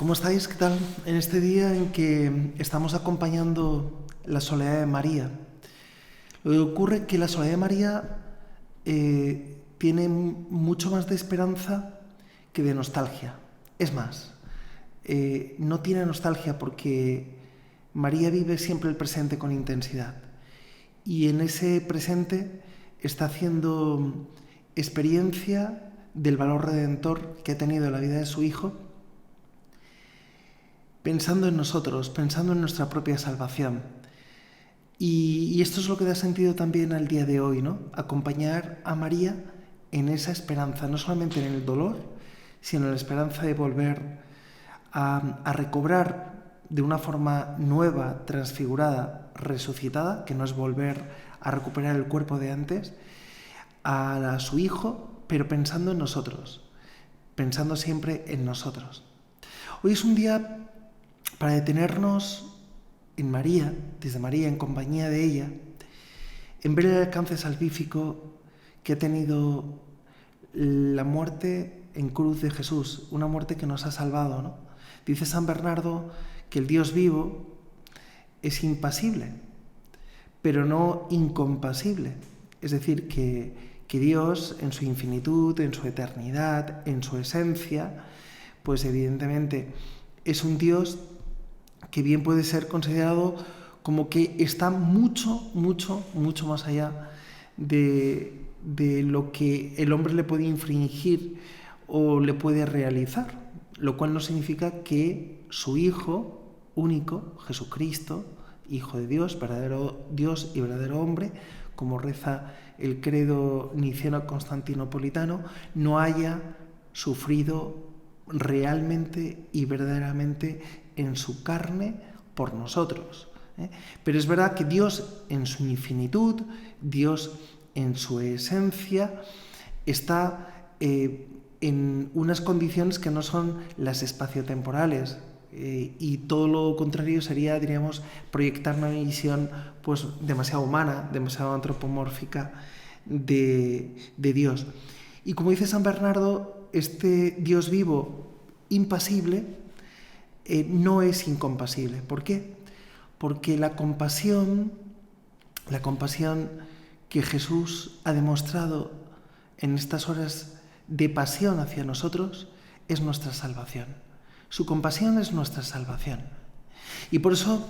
¿Cómo estáis? ¿Qué tal? En este día en que estamos acompañando la soledad de María. Lo que ocurre es que la soledad de María tiene mucho más de esperanza que de nostalgia. Es más, no tiene nostalgia porque María vive siempre el presente con intensidad. Y en ese presente está haciendo experiencia del valor redentor que ha tenido la vida de su hijo, pensando en nosotros, pensando en nuestra propia salvación. Y esto es lo que da sentido también al día de hoy, ¿no? Acompañar a María en esa esperanza, no solamente en el dolor, sino en la esperanza de volver a recobrar de una forma nueva, transfigurada, resucitada, que no es volver a recuperar el cuerpo de antes, a su hijo, pero pensando en nosotros, pensando siempre en nosotros. Hoy es un día para detenernos en María, desde María, en compañía de ella, en ver el alcance salvífico que ha tenido la muerte en cruz de Jesús, una muerte que nos ha salvado, ¿no? Dice San Bernardo que el Dios vivo es impasible, pero no incompasible. Es decir, que Dios, en su infinitud, en su eternidad, en su esencia, pues evidentemente es un Dios que bien puede ser considerado como que está mucho más allá de lo que el hombre le puede infringir o le puede realizar, lo cual no significa que su Hijo único, Jesucristo, Hijo de Dios, verdadero Dios y verdadero hombre, como reza el credo niceno-constantinopolitano, no haya sufrido realmente y verdaderamente en su carne por nosotros. Pero es verdad que Dios en su infinitud, Dios en su esencia, está en unas condiciones que no son las espaciotemporales, y todo lo contrario sería, diríamos, proyectar una visión pues demasiado humana, demasiado antropomórfica de Dios. Y como dice San Bernardo, este Dios vivo, impasible, no es incompasible. ¿Por qué? Porque la compasión que Jesús ha demostrado en estas horas de pasión hacia nosotros es nuestra salvación. Su compasión es nuestra salvación. Y por eso,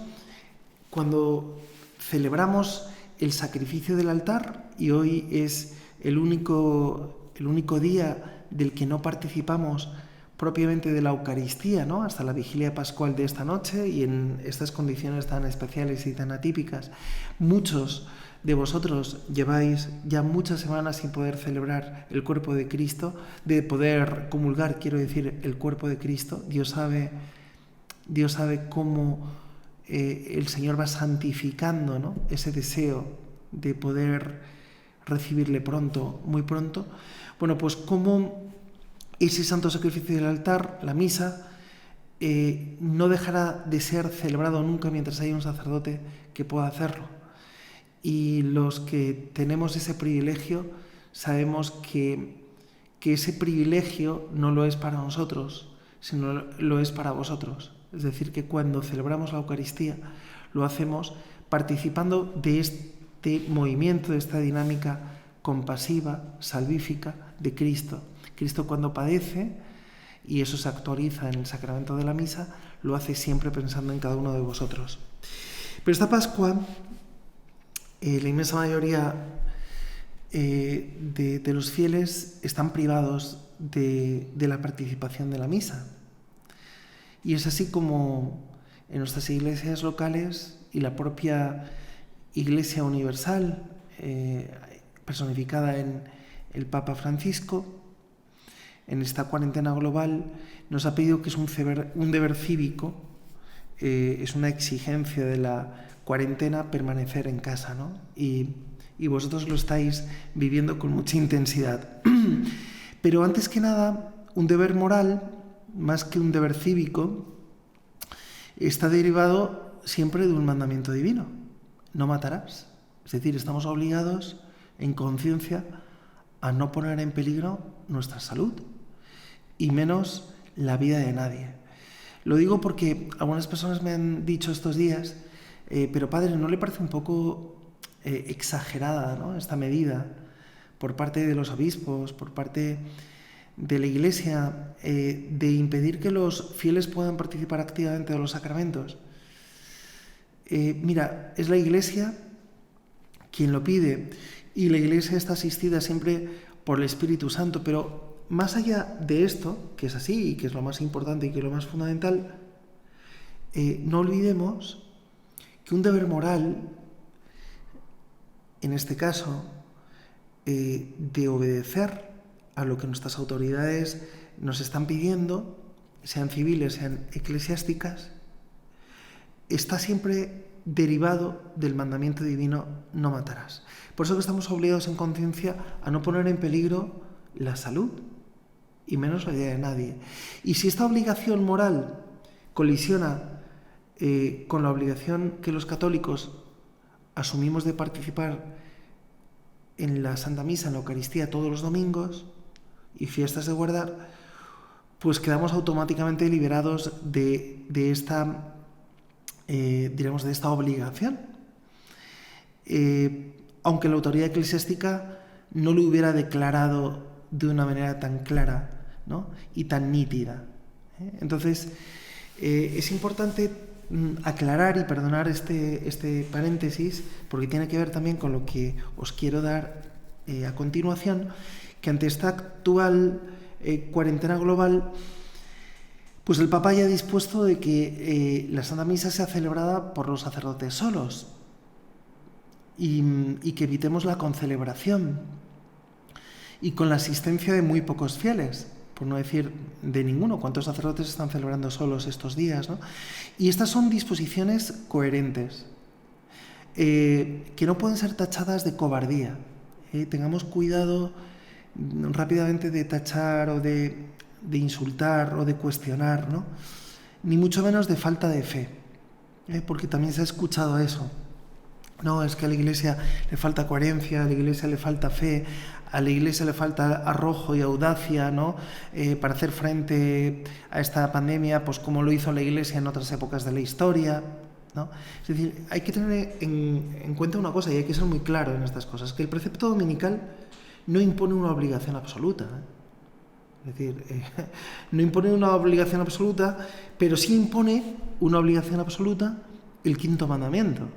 cuando celebramos el sacrificio del altar, y hoy es el único día del que no participamos propiamente de la Eucaristía, ¿no? Hasta la vigilia pascual de esta noche, y en estas condiciones tan especiales y tan atípicas, muchos de vosotros lleváis ya muchas semanas sin poder celebrar el cuerpo de Cristo, de poder comulgar, quiero decir, el cuerpo de Cristo. Dios sabe cómo el Señor va santificando, ¿no?, ese deseo de poder recibirle pronto, muy pronto. Bueno, pues cómo ese santo sacrificio del altar, la misa, no dejará de ser celebrado nunca mientras haya un sacerdote que pueda hacerlo. Y los que tenemos ese privilegio sabemos que ese privilegio no lo es para nosotros, sino lo es para vosotros. Es decir, que cuando celebramos la Eucaristía lo hacemos participando de este movimiento, de esta dinámica compasiva, salvífica de Cristo. Cristo, cuando padece, y eso se actualiza en el sacramento de la misa, lo hace siempre pensando en cada uno de vosotros. Pero esta Pascua, la inmensa mayoría de los fieles están privados de la participación de la misa. Y es así como en nuestras iglesias locales y la propia Iglesia Universal, personificada en el Papa Francisco, en esta cuarentena global, nos ha pedido que es un deber cívico, es una exigencia de la cuarentena permanecer en casa, ¿no? Y vosotros lo estáis viviendo con mucha intensidad. Pero antes que nada, un deber moral, más que un deber cívico, está derivado siempre de un mandamiento divino: no matarás. Es decir, estamos obligados en conciencia a no poner en peligro nuestra salud, y menos la vida de nadie. Lo digo porque algunas personas me han dicho estos días, pero padre, ¿no le parece un poco exagerada, ¿no?, esta medida por parte de los obispos, por parte de la Iglesia, de impedir que los fieles puedan participar activamente de los sacramentos? Mira, es la Iglesia quien lo pide, y la Iglesia está asistida siempre por el Espíritu Santo, pero más allá de esto, que es así y que es lo más importante y que es lo más fundamental, no olvidemos que un deber moral, en este caso, de obedecer a lo que nuestras autoridades nos están pidiendo, sean civiles, sean eclesiásticas, está siempre derivado del mandamiento divino: no matarás. Por eso que estamos obligados en conciencia a no poner en peligro la salud, y menos la vida de nadie. Y si esta obligación moral colisiona con la obligación que los católicos asumimos de participar en la Santa Misa, en la Eucaristía, todos los domingos y fiestas de guardar, pues quedamos automáticamente liberados de esta de esta obligación, aunque la autoridad eclesiástica no lo hubiera declarado de una manera tan clara, ¿no?, y tan nítida. Entonces, es importante aclarar y perdonar este paréntesis, porque tiene que ver también con lo que os quiero dar a continuación, que ante esta actual cuarentena global, pues el Papa ya ha dispuesto de que la Santa Misa sea celebrada por los sacerdotes solos y que evitemos la concelebración y con la asistencia de muy pocos fieles, por no decir de ninguno. ¿Cuántos sacerdotes están celebrando solos estos días, ¿no? Y estas son disposiciones coherentes, que no pueden ser tachadas de cobardía. Tengamos cuidado rápidamente de tachar o de insultar o de cuestionar, ¿no?, ni mucho menos de falta de fe, porque también se ha escuchado eso. No, es que a la Iglesia le falta coherencia, a la Iglesia le falta fe, a la Iglesia le falta arrojo y audacia, ¿no?, para hacer frente a esta pandemia, pues como lo hizo la Iglesia en otras épocas de la historia, ¿no? Es decir, hay que tener en cuenta una cosa, y hay que ser muy claro en estas cosas, que el precepto dominical no impone una obligación absoluta, Es decir, no impone una obligación absoluta, pero sí impone una obligación absoluta el quinto mandamiento,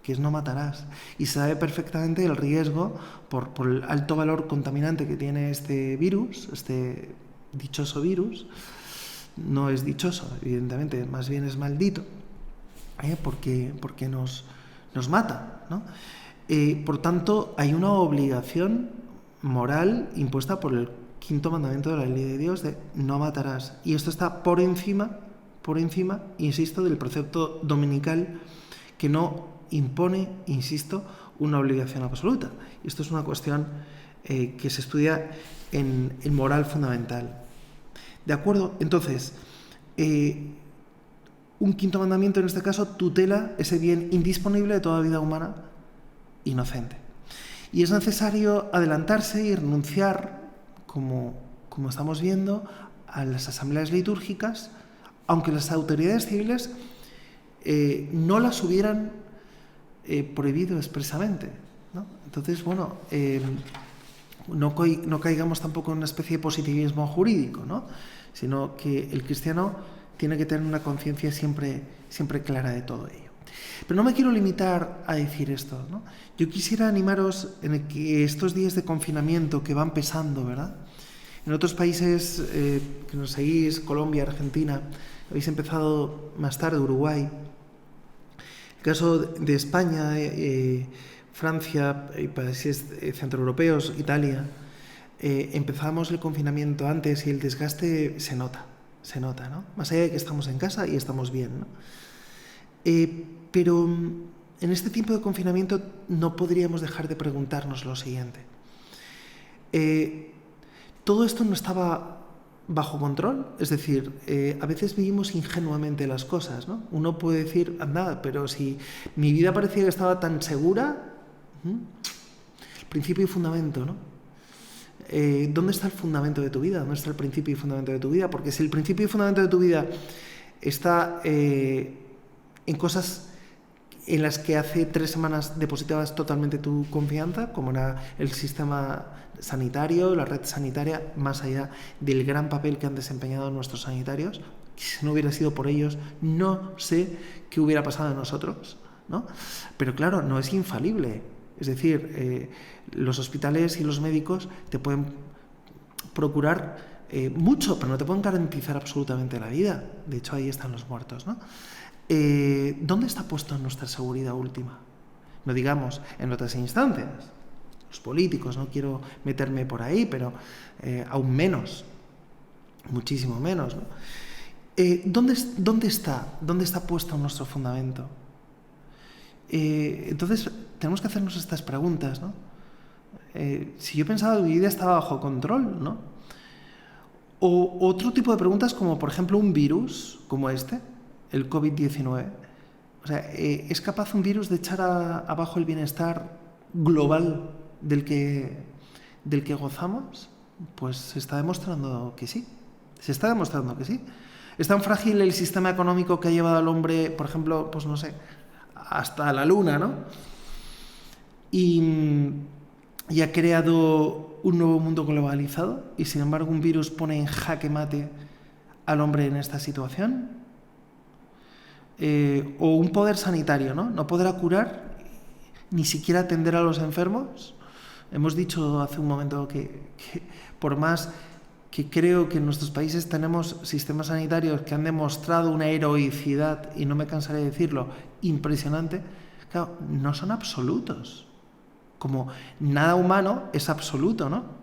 que es: no matarás. Y se sabe perfectamente el riesgo por el alto valor contaminante que tiene este virus, este dichoso virus. No es dichoso, evidentemente, más bien es maldito, porque nos mata, ¿no? Por tanto, hay una obligación moral impuesta por el quinto mandamiento de la ley de Dios, de no matarás. Y esto está por encima, insisto, del precepto dominical, que no impone, insisto, una obligación absoluta. Y esto es una cuestión que se estudia en moral fundamental. ¿De acuerdo? Entonces, un quinto mandamiento en este caso tutela ese bien indisponible de toda vida humana inocente. Y es necesario adelantarse y renunciar, como estamos viendo, a las asambleas litúrgicas, aunque las autoridades civiles no las hubieran prohibido expresamente, ¿no? Entonces, bueno, no caigamos tampoco en una especie de positivismo jurídico, ¿no?, sino que el cristiano tiene que tener una conciencia siempre clara de todo ello. Pero no me quiero limitar a decir esto, ¿no? Yo quisiera animaros en que estos días de confinamiento que van pesando, ¿verdad? En otros países que nos seguís, Colombia, Argentina, habéis empezado más tarde, Uruguay. El caso de España, Francia y países centroeuropeos, Italia, empezamos el confinamiento antes y el desgaste se nota, ¿no? Más allá de que estamos en casa y estamos bien, ¿no? Pero en este tiempo de confinamiento no podríamos dejar de preguntarnos lo siguiente. ¿Todo esto no estaba bajo control? Es decir, a veces vivimos ingenuamente las cosas, ¿no? Uno puede decir, anda, pero si mi vida parecía que estaba tan segura, principio y fundamento, ¿no? ¿Dónde está el fundamento de tu vida? ¿Dónde está el principio y fundamento de tu vida? Porque si el principio y fundamento de tu vida está en cosas en las que hace 3 semanas depositabas totalmente tu confianza, como era el sistema sanitario, la red sanitaria, más allá del gran papel que han desempeñado nuestros sanitarios. Si no hubiera sido por ellos, no sé qué hubiera pasado de nosotros, ¿no? Pero claro, no es infalible. Es decir, los hospitales y los médicos te pueden procurar mucho, pero no te pueden garantizar absolutamente la vida. De hecho, ahí están los muertos, ¿no? ¿Dónde está puesta nuestra seguridad última? No digamos en otras instancias. Los políticos, no quiero meterme por ahí, pero aún menos, muchísimo menos, ¿no? ¿Dónde está puesto nuestro fundamento? Entonces, tenemos que hacernos estas preguntas, ¿no? Si yo pensaba que mi vida estaba bajo control, ¿no? O otro tipo de preguntas como, por ejemplo, un virus como este, el COVID-19. O sea, ¿es capaz un virus de echar abajo el bienestar global del que gozamos? Pues se está demostrando que sí. Se está demostrando que sí. Es tan frágil el sistema económico que ha llevado al hombre, por ejemplo, pues no sé, hasta la luna, ¿no? Y ha creado un nuevo mundo globalizado, y sin embargo un virus pone en jaque mate al hombre en esta situación. O un poder sanitario, ¿no? No podrá curar, ni siquiera atender a los enfermos. Hemos dicho hace un momento que por más que creo que en nuestros países tenemos sistemas sanitarios que han demostrado una heroicidad, y no me cansaré de decirlo, impresionante, claro, no son absolutos. Como nada humano es absoluto, ¿no?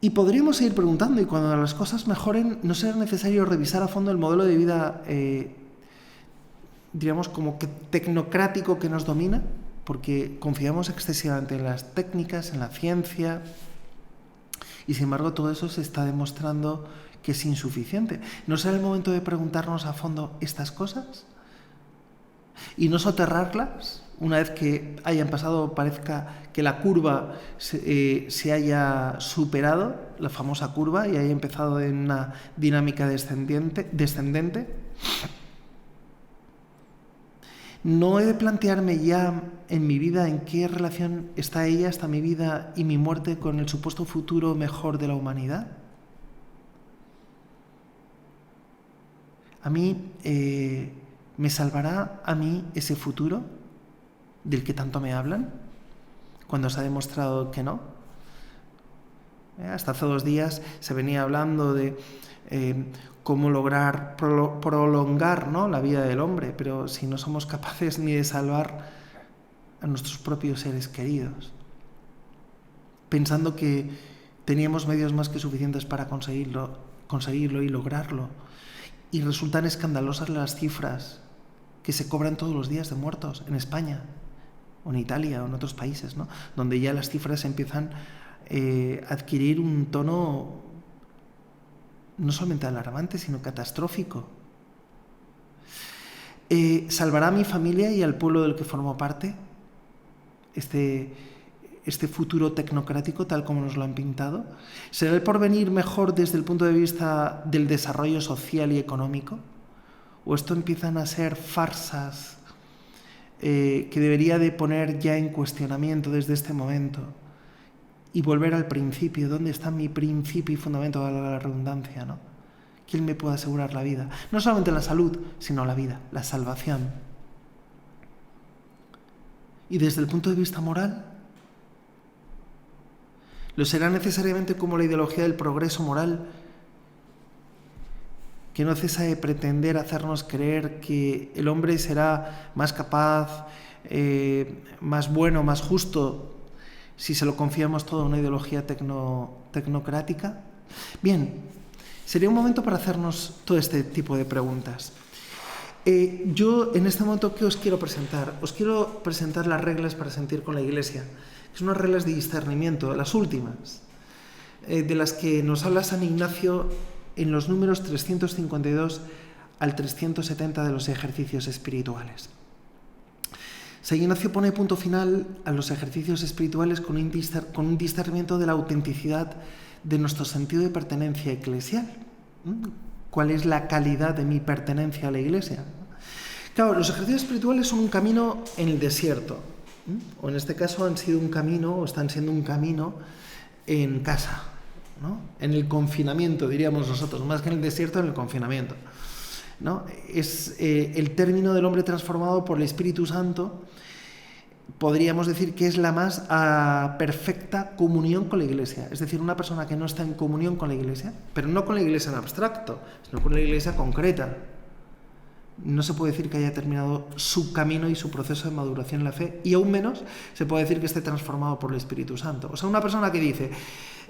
Y podríamos seguir preguntando, y cuando las cosas mejoren, ¿no será necesario revisar a fondo el modelo de vida, diríamos, como que tecnocrático que nos domina? Porque confiamos excesivamente en las técnicas, en la ciencia, y sin embargo todo eso se está demostrando que es insuficiente. ¿No será el momento de preguntarnos a fondo estas cosas? Y no soterrarlas una vez que hayan pasado, parezca que la curva se haya superado, la famosa curva, y haya empezado en una dinámica descendente. No he de plantearme ya en mi vida en qué relación está mi vida y mi muerte, con el supuesto futuro mejor de la humanidad. A mí, ¿me salvará a mí ese futuro del que tanto me hablan, cuando se ha demostrado que no? Hasta hace 2 días se venía hablando de cómo lograr prolongar, ¿no?, la vida del hombre, pero si no somos capaces ni de salvar a nuestros propios seres queridos, pensando que teníamos medios más que suficientes para conseguirlo y lograrlo, y resultan escandalosas las cifras que se cobran todos los días de muertos en España, o en Italia, o en otros países, ¿no?, donde ya las cifras empiezan a adquirir un tono no solamente alarmante, sino catastrófico. ¿Salvará a mi familia y al pueblo del que formo parte este futuro tecnocrático tal como nos lo han pintado? ¿Será el porvenir mejor desde el punto de vista del desarrollo social y económico? ¿O esto empiezan a ser farsas que debería de poner ya en cuestionamiento desde este momento y volver al principio? ¿Dónde está mi principio y fundamento, valga la redundancia, ¿no? ¿Quién me puede asegurar la vida? No solamente la salud, sino la vida, la salvación. Y desde el punto de vista moral, ¿lo será necesariamente como la ideología del progreso moral, que no cesa de pretender hacernos creer que el hombre será más capaz, más bueno, más justo, si se lo confiamos todo a una ideología tecnocrática? Bien, sería un momento para hacernos todo este tipo de preguntas. Yo en este momento, ¿qué os quiero presentar? Os quiero presentar las reglas para sentir con la Iglesia, que son unas reglas de discernimiento, las últimas, de las que nos habla San Ignacio en los números 352 al 370 de los ejercicios espirituales. San Ignacio pone punto final a los ejercicios espirituales con un discernimiento de la autenticidad de nuestro sentido de pertenencia eclesial. cuál es la calidad de mi pertenencia a la Iglesia. Claro, los ejercicios espirituales son un camino en el desierto, o en este caso han sido un camino, o están siendo un camino en casa, ¿no? En el confinamiento, diríamos nosotros, más que en el desierto, en el confinamiento, ¿no? Es el término del hombre transformado por el Espíritu Santo. Podríamos decir que es la más perfecta comunión con la Iglesia. Es decir, una persona que no está en comunión con la Iglesia, pero no con la Iglesia en abstracto, sino con la Iglesia concreta, no se puede decir que haya terminado su camino y su proceso de maduración en la fe, y aún menos se puede decir que esté transformado por el Espíritu Santo. O sea, una persona que dice,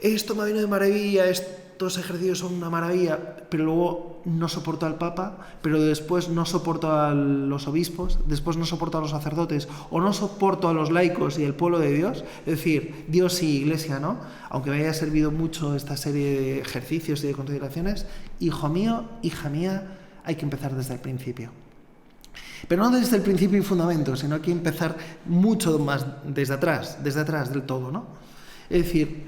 esto me ha venido de maravilla, estos ejercicios son una maravilla, pero luego no soporto al Papa, pero después no soporto a los obispos, después no soporto a los sacerdotes, o no soporto a los laicos y el pueblo de Dios, es decir, Dios y Iglesia, ¿no? Aunque me haya servido mucho esta serie de ejercicios y de consideraciones, hijo mío, hija mía, hay que empezar desde el principio. Pero no desde el principio y fundamento, sino hay que empezar mucho más desde atrás del todo, ¿no? Es decir,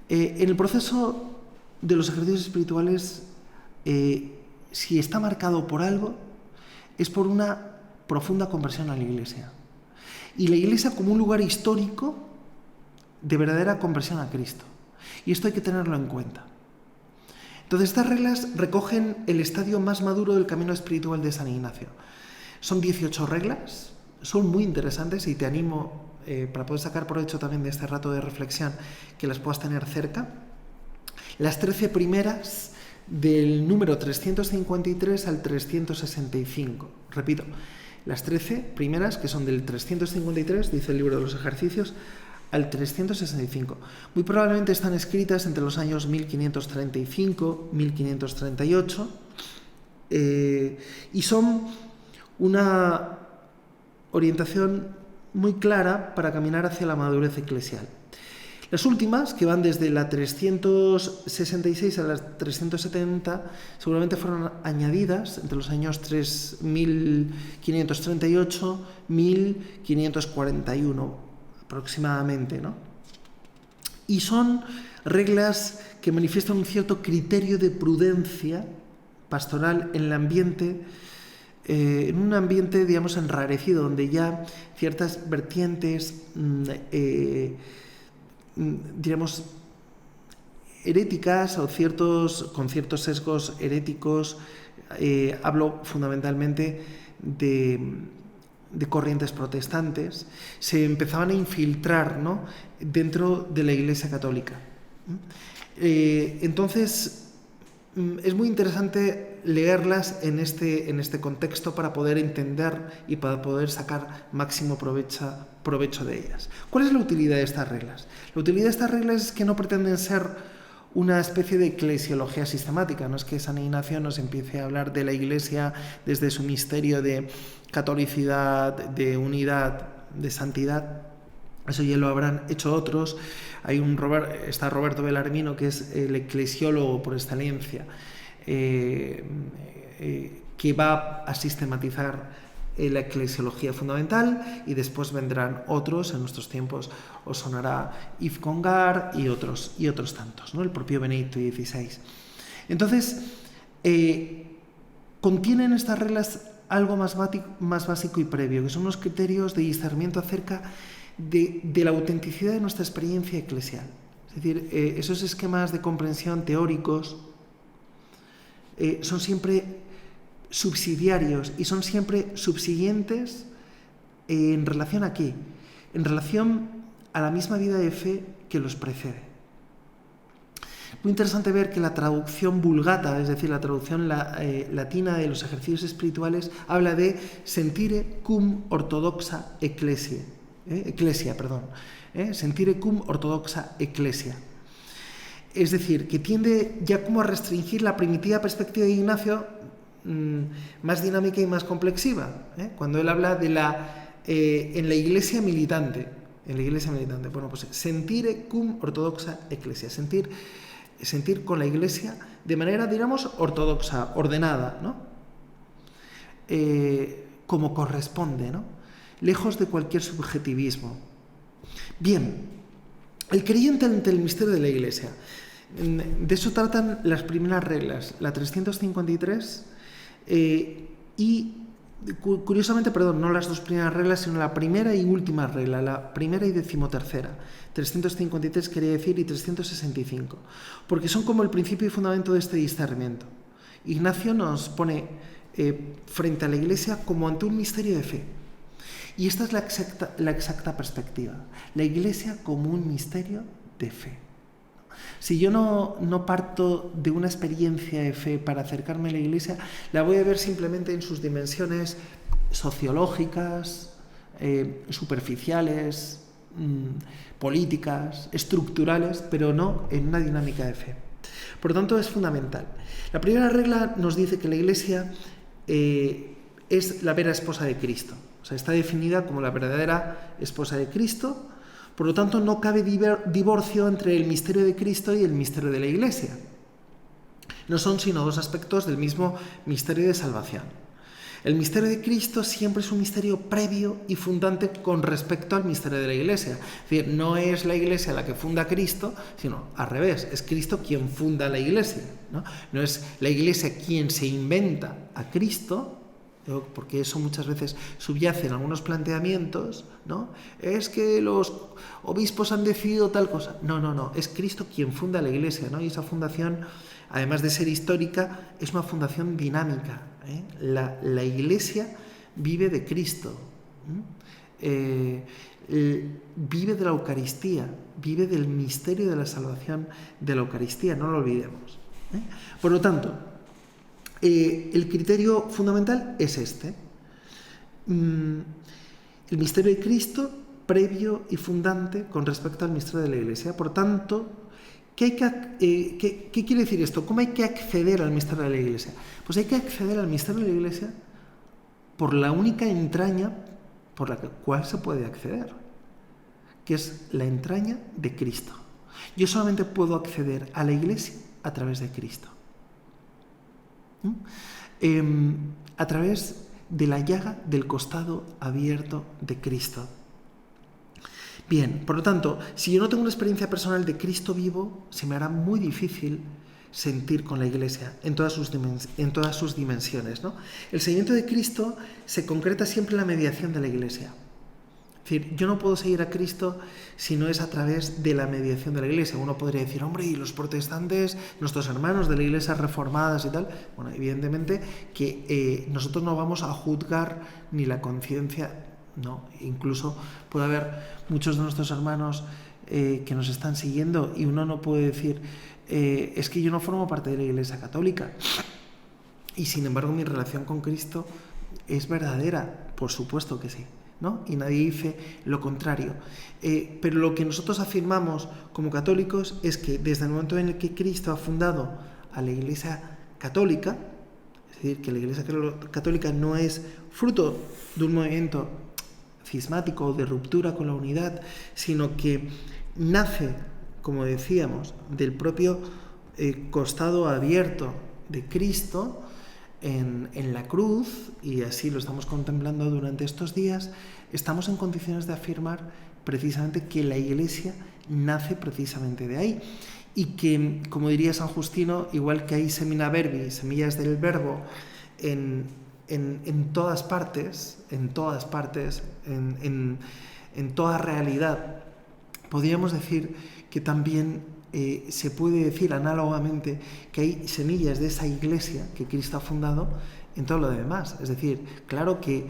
en el proceso de los ejercicios espirituales, si está marcado por algo, es por una profunda conversión a la Iglesia. Y la Iglesia como un lugar histórico de verdadera conversión a Cristo. Y esto hay que tenerlo en cuenta. Entonces, estas reglas recogen el estadio más maduro del camino espiritual de San Ignacio. Son 18 reglas, son muy interesantes y te animo, para poder sacar provecho también de este rato de reflexión, que las puedas tener cerca. Las 13 primeras del número 353 al 365. Repito, las 13 primeras, que son del 353, dice el libro de los ejercicios, al 365. Muy probablemente están escritas entre los años 1535 1538 y son una orientación muy clara para caminar hacia la madurez eclesial. Las últimas, que van desde la 366 a la 370, seguramente fueron añadidas entre los años 1538 1541 aproximadamente, ¿no? Y son reglas que manifiestan un cierto criterio de prudencia pastoral en el ambiente, en un ambiente, digamos, enrarecido, donde ya ciertas vertientes, diríamos, heréticas o con ciertos sesgos heréticos, hablo fundamentalmente de corrientes protestantes, se empezaban a infiltrar, ¿no?, dentro de la Iglesia Católica. Entonces, es muy interesante leerlas en este contexto para poder entender y para poder sacar máximo provecho de ellas. ¿Cuál es la utilidad de estas reglas? La utilidad de estas reglas es que no pretenden ser una especie de eclesiología sistemática. No es que San Ignacio nos empiece a hablar de la Iglesia desde su misterio de catolicidad, de unidad, de santidad. Eso ya lo habrán hecho otros. Está Roberto Bellarmino, que es el eclesiólogo por excelencia, que va a sistematizar la eclesiología fundamental, y después vendrán otros. En nuestros tiempos os sonará Yves Congar y otros tantos, ¿no? El propio Benedicto XVI. Entonces, contienen estas reglas algo más básico y previo, que son unos criterios de discernimiento acerca de la autenticidad de nuestra experiencia eclesial. Es decir, esos esquemas de comprensión teóricos son siempre subsidiarios y son siempre subsiguientes en relación a ¿qué? En relación a la misma vida de fe que los precede. Muy interesante ver que la traducción Vulgata, es decir, la traducción latina de los ejercicios espirituales, habla de sentire cum ortodoxa ecclesia. Sentire cum ortodoxa ecclesia. Es decir, que tiende ya como a restringir la primitiva perspectiva de Ignacio, más dinámica y más complexiva, cuando él habla de en la iglesia militante. Bueno, pues sentire cum ortodoxa ecclesia, sentir con la iglesia de manera, digamos, ortodoxa, ordenada, ¿no? Como corresponde, ¿no? Lejos de cualquier subjetivismo. Bien, el creyente ante el misterio de la Iglesia. De eso tratan las primeras reglas, la 353 y curiosamente, perdón, no las dos primeras reglas, sino la primera y última regla, la primera y 13ª. 353 quería decir y 365, porque son como el principio y fundamento de este discernimiento. Ignacio nos pone frente a la Iglesia como ante un misterio de fe. Y esta es la exacta perspectiva. La Iglesia como un misterio de fe. Si yo no parto de una experiencia de fe para acercarme a la Iglesia, la voy a ver simplemente en sus dimensiones sociológicas, superficiales, políticas, estructurales, pero no en una dinámica de fe. Por lo tanto, es fundamental. La primera regla nos dice que la Iglesia es la vera esposa de Cristo. O sea, está definida como la verdadera esposa de Cristo. Por lo tanto, no cabe divorcio entre el misterio de Cristo y el misterio de la Iglesia. No son sino dos aspectos del mismo misterio de salvación. El misterio de Cristo siempre es un misterio previo y fundante con respecto al misterio de la Iglesia. Es decir, no es la Iglesia la que funda a Cristo, sino al revés, es Cristo quien funda la Iglesia. No es la Iglesia quien se inventa a Cristo, porque eso muchas veces subyace en algunos planteamientos, ¿no? Es que los obispos han decidido tal cosa. No, es Cristo quien funda la Iglesia, ¿no? Y esa fundación, además de ser histórica, es una fundación dinámica, ¿eh? La Iglesia vive de Cristo, vive de la Eucaristía, vive del misterio de la salvación de la Eucaristía, no lo olvidemos, ¿eh? Por lo tanto, el criterio fundamental es este. El misterio de Cristo previo y fundante con respecto al misterio de la Iglesia. Por tanto, ¿qué quiere decir esto? ¿Cómo hay que acceder al misterio de la Iglesia? Pues hay que acceder al misterio de la Iglesia por la única entraña por la cual se puede acceder, que es la entraña de Cristo. Yo solamente puedo acceder a la Iglesia a través de Cristo. A través de la llaga del costado abierto de Cristo. Bien, por lo tanto, si yo no tengo una experiencia personal de Cristo vivo, se me hará muy difícil sentir con la Iglesia en todas sus dimensiones, ¿no? El seguimiento de Cristo se concreta siempre en la mediación de la Iglesia. Es decir, yo no puedo seguir a Cristo si no es a través de la mediación de la Iglesia. Uno podría decir, hombre, ¿y los protestantes, nuestros hermanos de la Iglesia reformadas y tal? Bueno, evidentemente que nosotros no vamos a juzgar ni la conciencia, no. Incluso puede haber muchos de nuestros hermanos que nos están siguiendo y uno no puede decir, es que yo no formo parte de la Iglesia católica y sin embargo mi relación con Cristo es verdadera. Por supuesto que sí, ¿no? Y nadie dice lo contrario. Pero lo que nosotros afirmamos como católicos es que desde el momento en el que Cristo ha fundado a la Iglesia católica, es decir, que la Iglesia católica no es fruto de un movimiento cismático o de ruptura con la unidad, sino que nace, como decíamos, del propio costado abierto de Cristo en la cruz, y así lo estamos contemplando durante estos días, estamos en condiciones de afirmar precisamente que la Iglesia nace precisamente de ahí. Y que, como diría San Justino, igual que hay semina verbi, semillas del verbo, en todas partes, en toda realidad, podríamos decir que también se puede decir análogamente que hay semillas de esa Iglesia que Cristo ha fundado en todo lo demás. Es decir, claro que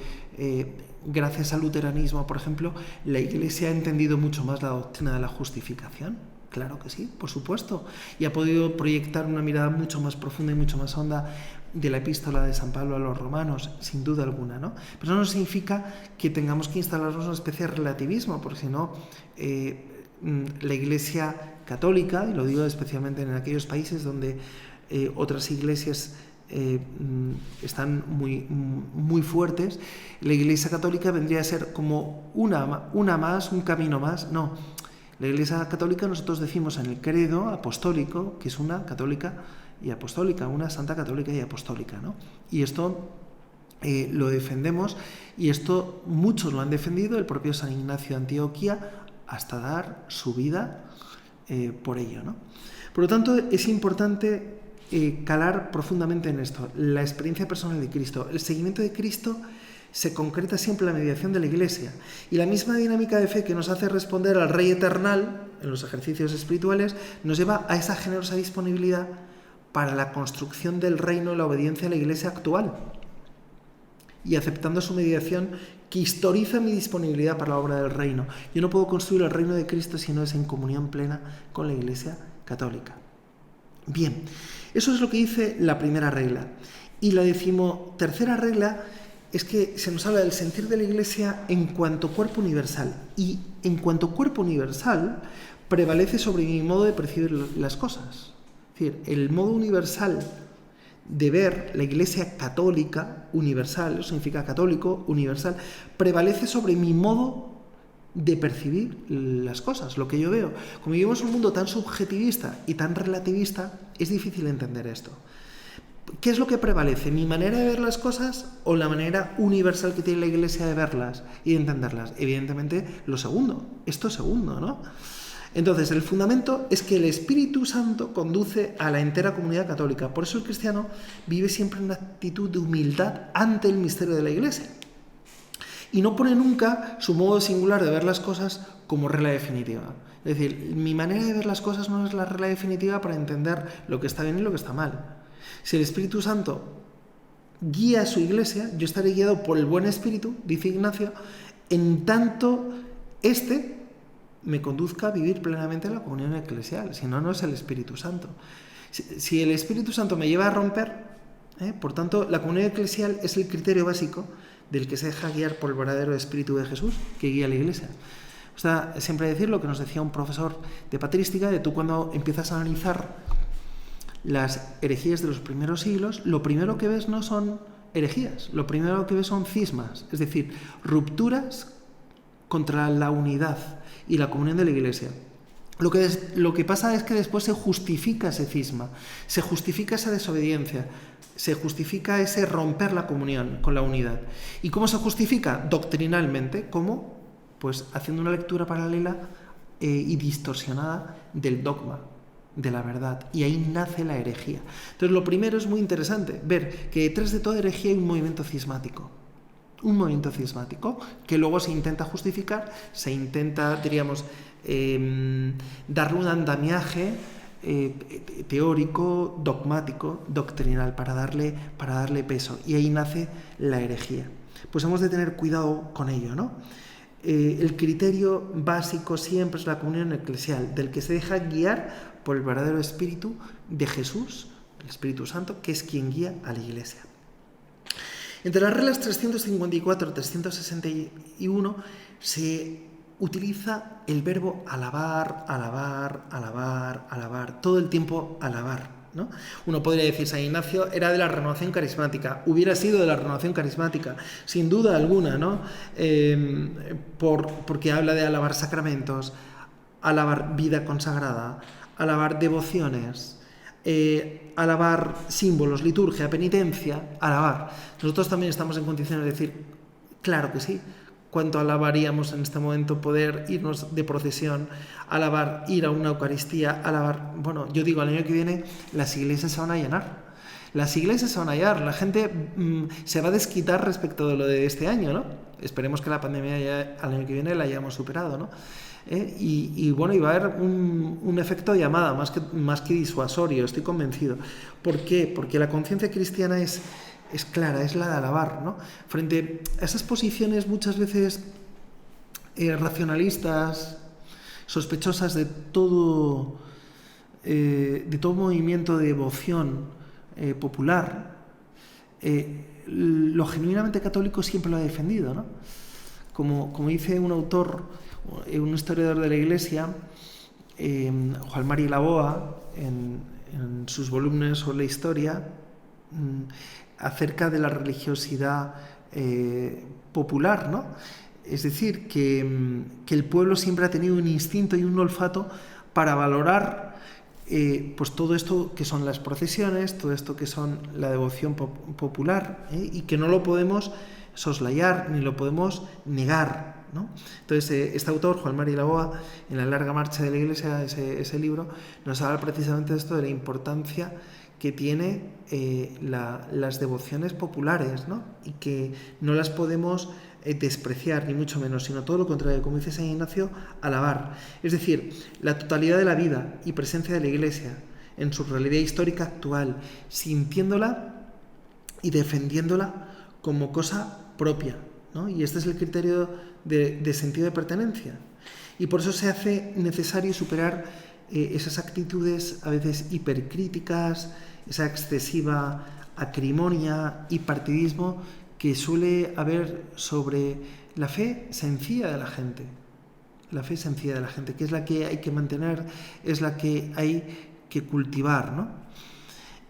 gracias al luteranismo, por ejemplo, la Iglesia ha entendido mucho más la doctrina de la justificación. Claro que sí, por supuesto. Y ha podido proyectar una mirada mucho más profunda y mucho más honda de la epístola de San Pablo a los romanos, sin duda alguna, ¿no? Pero eso no significa que tengamos que instalarnos una especie de relativismo, porque si no, la Iglesia católica, y lo digo especialmente en aquellos países donde otras iglesias están muy fuertes, la Iglesia católica vendría a ser como una más, un camino más. No, la Iglesia católica, nosotros decimos en el credo apostólico que es una católica y apostólica, una santa católica y apostólica, ¿no? Y esto lo defendemos, y esto muchos lo han defendido, el propio San Ignacio de Antioquía, hasta dar su vida por ello, ¿no? Por lo tanto, es importante calar profundamente en esto, la experiencia personal de Cristo. El seguimiento de Cristo se concreta siempre en la mediación de la Iglesia, y la misma dinámica de fe que nos hace responder al Rey Eternal en los ejercicios espirituales nos lleva a esa generosa disponibilidad para la construcción del reino y la obediencia a la Iglesia actual, y aceptando su mediación que historiza mi disponibilidad para la obra del reino. Yo no puedo construir el reino de Cristo si no es en comunión plena con la Iglesia católica. Bien, eso es lo que dice la primera regla. Y la 13ª regla es que se nos habla del sentir de la Iglesia en cuanto cuerpo universal. Y en cuanto cuerpo universal prevalece sobre mi modo de percibir las cosas. Es decir, el modo universal de ver la Iglesia católica universal, eso significa católico, universal, prevalece sobre mi modo de percibir las cosas, lo que yo veo. Como vivimos un mundo tan subjetivista y tan relativista, es difícil entender esto. ¿Qué es lo que prevalece? ¿Mi manera de ver las cosas o la manera universal que tiene la Iglesia de verlas y de entenderlas? Evidentemente lo segundo, esto segundo, ¿no? Entonces, el fundamento es que el Espíritu Santo conduce a la entera comunidad católica. Por eso el cristiano vive siempre en una actitud de humildad ante el misterio de la Iglesia. Y no pone nunca su modo singular de ver las cosas como regla definitiva. Es decir, mi manera de ver las cosas no es la regla definitiva para entender lo que está bien y lo que está mal. Si el Espíritu Santo guía a su Iglesia, yo estaré guiado por el buen Espíritu, dice Ignacio, en tanto éste me conduzca a vivir plenamente la comunión eclesial. Si no, no es el Espíritu Santo. Si el Espíritu Santo me lleva a romper, por tanto, la comunión eclesial es el criterio básico del que se deja guiar por el verdadero Espíritu de Jesús, que guía a la Iglesia. O sea, siempre decir lo que nos decía un profesor de patrística, de tú cuando empiezas a analizar las herejías de los primeros siglos, lo primero que ves no son herejías, lo primero que ves son cismas, es decir, rupturas contra la unidad y la comunión de la Iglesia. Lo que pasa es que después se justifica ese cisma, se justifica esa desobediencia, se justifica ese romper la comunión con la unidad. ¿Y cómo se justifica? Doctrinalmente. ¿Cómo? Pues haciendo una lectura paralela y distorsionada del dogma, de la verdad. Y ahí nace la herejía. Entonces, lo primero es muy interesante ver que detrás de toda herejía hay un movimiento cismático. Un movimiento cismático que luego se intenta justificar, se intenta, diríamos, darle un andamiaje teórico, dogmático, doctrinal, para darle peso. Y ahí nace la herejía. Pues hemos de tener cuidado con ello, ¿no? El criterio básico siempre es la comunión eclesial, del que se deja guiar por el verdadero Espíritu de Jesús, el Espíritu Santo, que es quien guía a la Iglesia. Entre las reglas 354 y 361 se utiliza el verbo alabar, alabar, alabar, alabar, todo el tiempo alabar, ¿no? Uno podría decir, San Ignacio era de la renovación carismática, hubiera sido de la renovación carismática, sin duda alguna, ¿no? Porque habla de alabar sacramentos, alabar vida consagrada, alabar devociones, alabar símbolos, liturgia, penitencia, alabar. Nosotros también estamos en condiciones de decir, claro que sí. ¿Cuánto alabaríamos en este momento poder irnos de procesión, alabar, ir a una Eucaristía, alabar? Bueno, yo digo, al año que viene las iglesias se van a llenar. Las iglesias se van a llenar, la gente se va a desquitar respecto de lo de este año, ¿no? Esperemos que la pandemia ya al año que viene la hayamos superado, ¿no? Y bueno, y va a haber un efecto de llamada más que disuasorio, estoy convencido. ¿Por qué? Porque la conciencia cristiana es clara, es la de alabar, ¿no? Frente a esas posiciones muchas veces racionalistas, sospechosas de todo movimiento de devoción popular, lo genuinamente católico siempre lo ha defendido, ¿no? Como dice un autor, un historiador de la Iglesia, Juan Mari Laboa, en sus volúmenes sobre la historia, acerca de la religiosidad popular, ¿no? Es decir, que el pueblo siempre ha tenido un instinto y un olfato para valorar pues todo esto que son las procesiones, todo esto que son la devoción popular, y que no lo podemos soslayar ni lo podemos negar, ¿no? Entonces, este autor, Juan Mari Lagoa, en La larga marcha de la Iglesia, ese libro, nos habla precisamente de esto, de la importancia que tiene las devociones populares, ¿no? Y que no las podemos despreciar, ni mucho menos, sino todo lo contrario, como dice San Ignacio, alabar. Es decir, la totalidad de la vida y presencia de la Iglesia en su realidad histórica actual, sintiéndola y defendiéndola como cosa propia, ¿no? Y este es el criterio de sentido de pertenencia. Y por eso se hace necesario superar esas actitudes a veces hipercríticas, esa excesiva acrimonia y partidismo que suele haber sobre la fe sencilla de la gente. La fe sencilla de la gente, que es la que hay que mantener, es la que hay que cultivar, ¿no?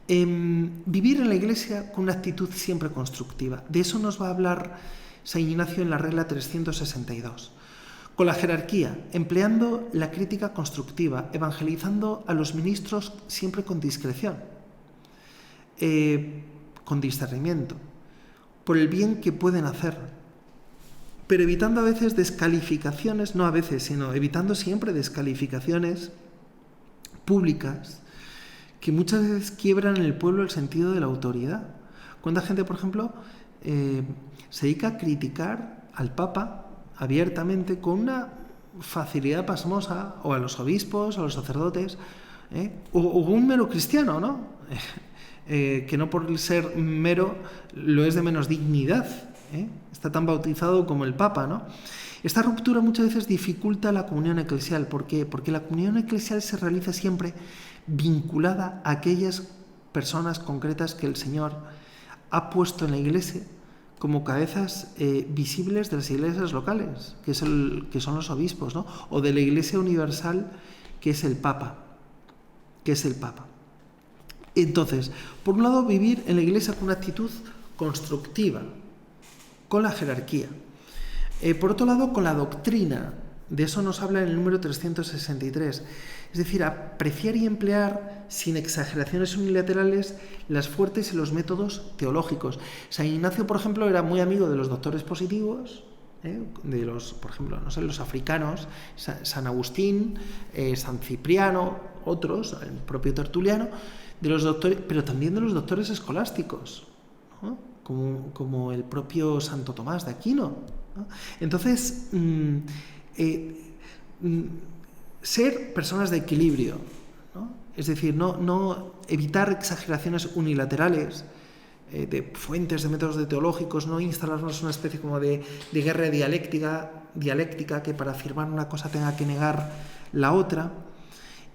Vivir en la Iglesia con una actitud siempre constructiva. De eso nos va a hablar San Ignacio en la regla 362. Con la jerarquía, empleando la crítica constructiva, evangelizando a los ministros siempre con discreción, con discernimiento, por el bien que pueden hacer, pero evitando a veces descalificaciones, no a veces, sino evitando siempre descalificaciones públicas que muchas veces quiebran en el pueblo el sentido de la autoridad. ¿Cuánta gente, por ejemplo, se dedica a criticar al Papa abiertamente con una facilidad pasmosa, o a los obispos, a los sacerdotes, o un mero cristiano, ¿no? Que no por ser mero lo es de menos dignidad, está tan bautizado como el Papa, ¿no? Esta ruptura muchas veces dificulta la comunión eclesial. ¿Por qué? Porque la comunión eclesial se realiza siempre vinculada a aquellas personas concretas que el Señor ha puesto en la Iglesia como cabezas visibles de las iglesias locales, que son los obispos, ¿no? O de la Iglesia universal, que es el Papa. Entonces, por un lado, vivir en la Iglesia con una actitud constructiva, con la jerarquía. Por otro lado, con la doctrina. De eso nos habla en el número 363. Es decir, apreciar y emplear sin exageraciones unilaterales las fuertes y los métodos teológicos. San Ignacio, por ejemplo, era muy amigo de los doctores positivos, de los, por ejemplo, no sé, los africanos, San Agustín, San Cipriano, otros, el propio Tertuliano, de los doctores, pero también de los doctores escolásticos, ¿no? Como el propio Santo Tomás de Aquino, ¿no? Entonces, ser personas de equilibrio, ¿no? Es decir, no evitar exageraciones unilaterales de fuentes, de métodos teológicos, no instalarnos una especie como de guerra dialéctica que para afirmar una cosa tenga que negar la otra.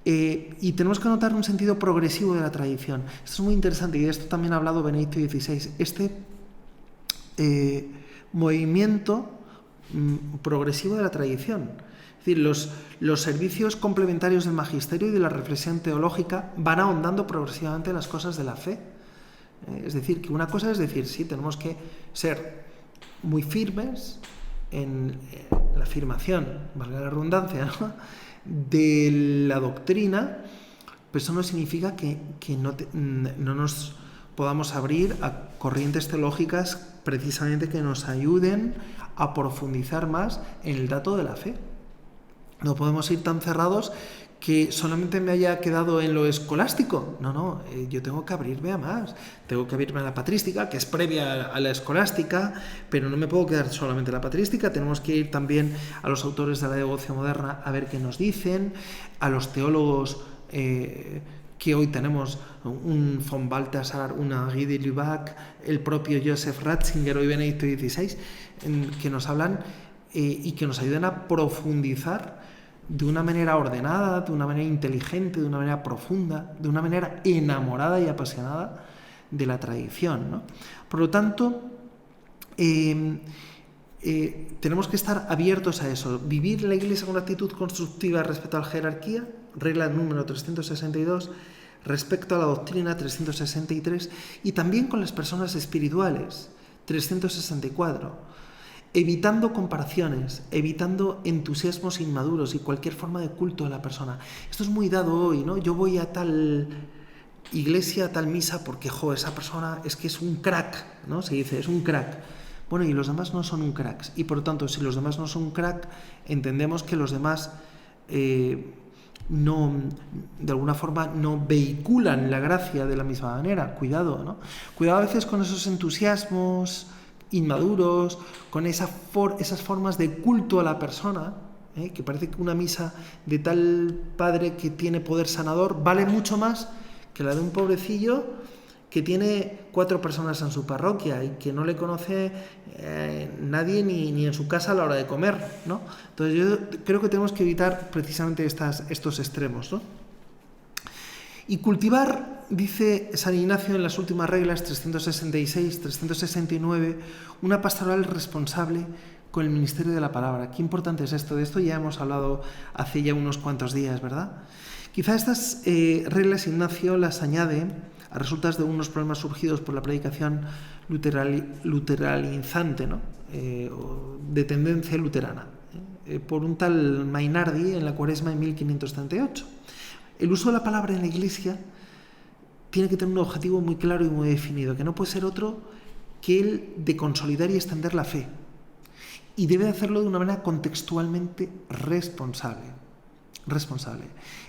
Y tenemos que notar un sentido progresivo de la tradición. Esto es muy interesante y de esto también ha hablado Benedicto XVI. Este movimiento progresivo de la tradición. Es decir, los servicios complementarios del magisterio y de la reflexión teológica van ahondando progresivamente en las cosas de la fe. Es decir, que una cosa es decir, sí, tenemos que ser muy firmes en la afirmación, valga la redundancia, ¿no?, de la doctrina, pero eso no significa que no nos podamos abrir a corrientes teológicas precisamente que nos ayuden a profundizar más en el dato de la fe. No podemos ir tan cerrados que solamente me haya quedado en lo escolástico. No, yo tengo que abrirme a más. Tengo que abrirme a la patrística, que es previa a la escolástica, pero no me puedo quedar solamente en la patrística. Tenemos que ir también a los autores de la devoción moderna a ver qué nos dicen, a los teólogos que hoy tenemos, un von Balthasar, una Guy de Lubac, el propio Joseph Ratzinger, hoy Benedicto XVI, que nos hablan y que nos ayudan a profundizar de una manera ordenada, de una manera inteligente, de una manera profunda, de una manera enamorada y apasionada de la tradición, ¿no? Por lo tanto, tenemos que estar abiertos a eso, vivir la Iglesia con una actitud constructiva respecto a la jerarquía, regla número 362, respecto a la doctrina 363, y también con las personas espirituales 364, evitando comparaciones, evitando entusiasmos inmaduros y cualquier forma de culto a la persona. Esto es muy dado hoy, ¿no? Yo voy a tal iglesia, a tal misa, porque, esa persona es que es un crack, ¿no? Se dice, es un crack. Bueno, y los demás no son un cracks. Y por lo tanto, si los demás no son un crack, entendemos que los demás no, de alguna forma, no vehiculan la gracia de la misma manera. Cuidado, ¿no? Cuidado a veces con esos entusiasmos inmaduros, con esas formas de culto a la persona, que parece que una misa de tal padre que tiene poder sanador vale mucho más que la de un pobrecillo que tiene 4 personas en su parroquia y que no le conoce nadie ni en su casa a la hora de comer, ¿no? Entonces yo creo que tenemos que evitar precisamente estos extremos, ¿no? Y cultivar, dice San Ignacio en las últimas reglas 366, 369, una pastoral responsable con el ministerio de la palabra. Qué importante es esto. De esto ya hemos hablado hace ya unos cuantos días, ¿verdad? Quizá estas reglas Ignacio las añade a resultas de unos problemas surgidos por la predicación luteranizante, ¿no? De tendencia luterana, por un tal Mainardi en la Cuaresma de 1538. El uso de la palabra en la Iglesia tiene que tener un objetivo muy claro y muy definido, que no puede ser otro que el de consolidar y extender la fe. Y debe hacerlo de una manera contextualmente responsable.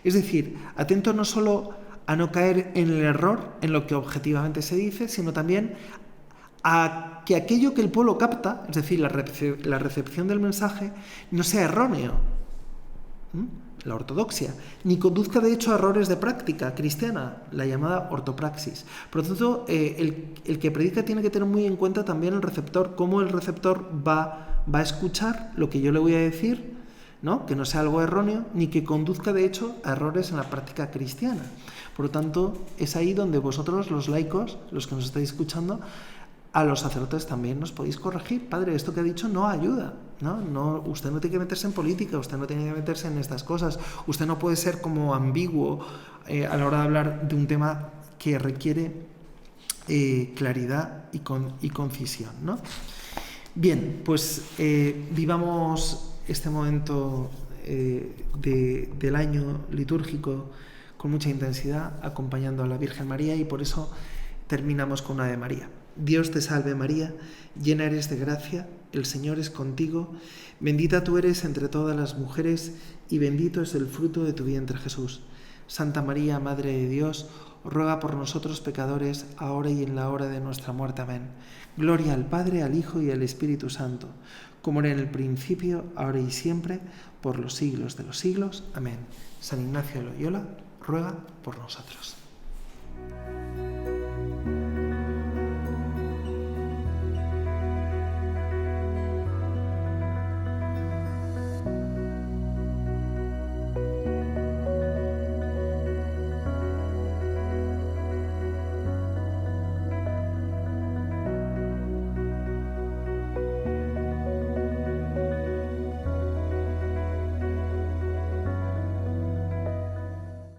Es decir, atento no solo a no caer en el error en lo que objetivamente se dice, sino también a que aquello que el pueblo capta, es decir, la recepción del mensaje, no sea erróneo, la ortodoxia, ni conduzca de hecho a errores de práctica cristiana, la llamada ortopraxis. Por lo tanto, el que predica tiene que tener muy en cuenta también el receptor, cómo el receptor va a escuchar lo que yo le voy a decir, ¿no? Que no sea algo erróneo, ni que conduzca de hecho a errores en la práctica cristiana. Por lo tanto, es ahí donde vosotros, los laicos, los que nos estáis escuchando, a los sacerdotes también nos podéis corregir. Padre, esto que ha dicho no ayuda, ¿no? Usted no tiene que meterse en política, usted no tiene que meterse en estas cosas, usted no puede ser como ambiguo a la hora de hablar de un tema que requiere claridad y concisión, ¿no? Bien, pues vivamos este momento del año litúrgico con mucha intensidad, acompañando a la Virgen María, y por eso terminamos con una Ave María. Dios te salve María, llena eres de gracia, el Señor es contigo, bendita tú eres entre todas las mujeres y bendito es el fruto de tu vientre Jesús. Santa María, Madre de Dios, ruega por nosotros pecadores, ahora y en la hora de nuestra muerte. Amén. Gloria al Padre, al Hijo y al Espíritu Santo, como era en el principio, ahora y siempre, por los siglos de los siglos. Amén. San Ignacio de Loyola ruega por nosotros.